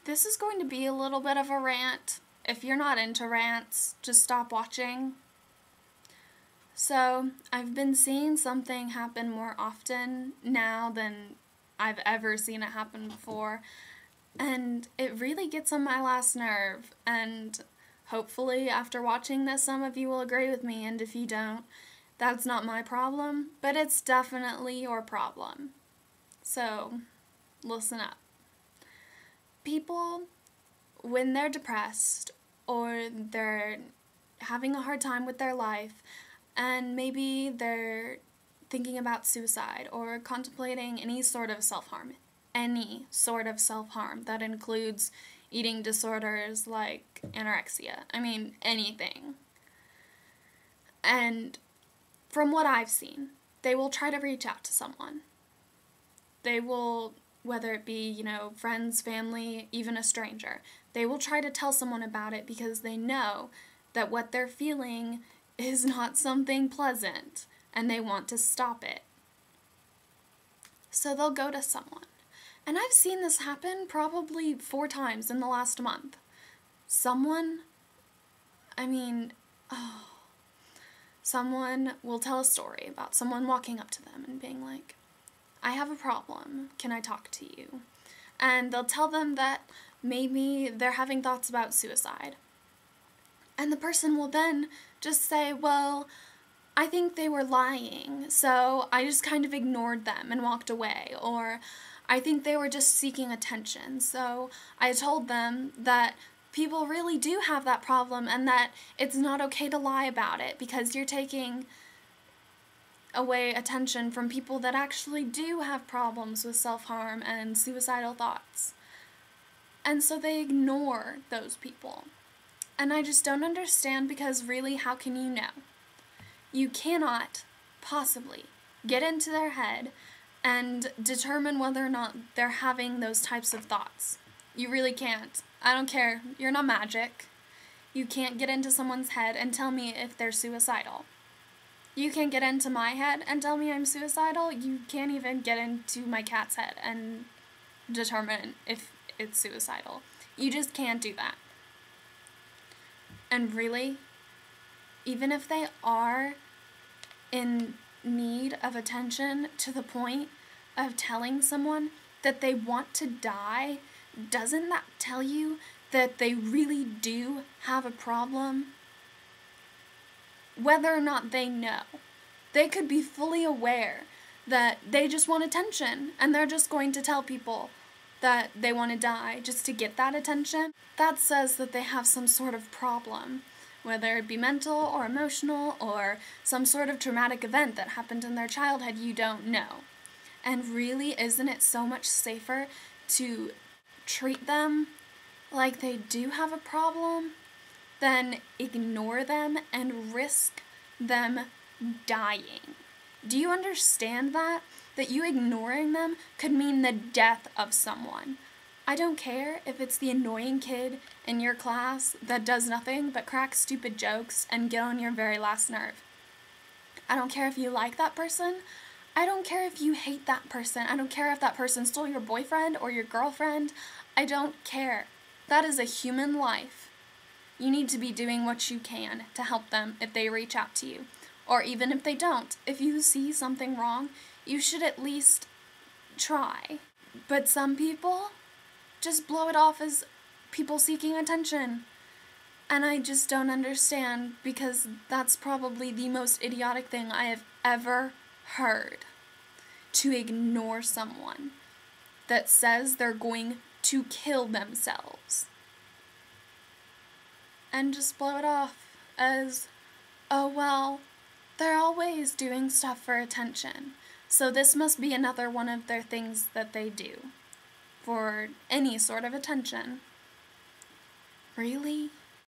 This is going to be a little bit of a rant. If you're not into rants, just stop watching. So, I've been seeing something happen more often now than I've ever seen it happen before, and it really gets on my last nerve, and hopefully after watching this some of you will agree with me, and if you don't, that's not my problem, but it's definitely your problem. So, listen up. People, when they're depressed or they're having a hard time with their life, and maybe they're thinking about suicide or contemplating any sort of self-harm that includes eating disorders like anorexia. I mean, anything. And from what I've seen, they will try to reach out to someone. They will, whether it be, friends, family, even a stranger, they will try to tell someone about it because they know that what they're feeling is not something pleasant, and they want to stop it. So they'll go to someone. And I've seen this happen probably 4 times in the last month. Someone will tell a story about someone walking up to them and being like, I have a problem, can I talk to you? And they'll tell them that maybe they're having thoughts about suicide. And the person will then just say, well, I think they were lying, so I just kind of ignored them and walked away. Or, I think they were just seeking attention, so I told them that people really do have that problem and that it's not okay to lie about it because you're taking away attention from people that actually do have problems with self-harm and suicidal thoughts. And so they ignore those people. And I just don't understand, because really, how can you know? You cannot possibly get into their head and determine whether or not they're having those types of thoughts. You really can't. I don't care. You're not magic. You can't get into someone's head and tell me if they're suicidal. You can't get into my head and tell me I'm suicidal. You can't even get into my cat's head and determine if it's suicidal. You just can't do that. And really, even if they are in need of attention to the point of telling someone that they want to die, doesn't that tell you that they really do have a problem? Whether or not they know. They could be fully aware that they just want attention, and they're just going to tell people that they want to die just to get that attention. That says that they have some sort of problem, whether it be mental or emotional or some sort of traumatic event that happened in their childhood you don't know. And really, isn't it so much safer to treat them like they do have a problem than ignore them and risk them dying? Do you understand that? That you ignoring them could mean the death of someone. I don't care if it's the annoying kid in your class that does nothing but crack stupid jokes and get on your very last nerve. I don't care if you like that person. I don't care if you hate that person. I don't care if that person stole your boyfriend or your girlfriend. I don't care. That is a human life. You need to be doing what you can to help them if they reach out to you. Or even if they don't. If you see something wrong, you should at least try. But some people just blow it off as people seeking attention. And I just don't understand, because that's probably the most idiotic thing I have ever heard. To ignore someone that says they're going to kill themselves. And just blow it off as, oh well, they're always doing stuff for attention. So this must be another one of their things that they do for any sort of attention. Really?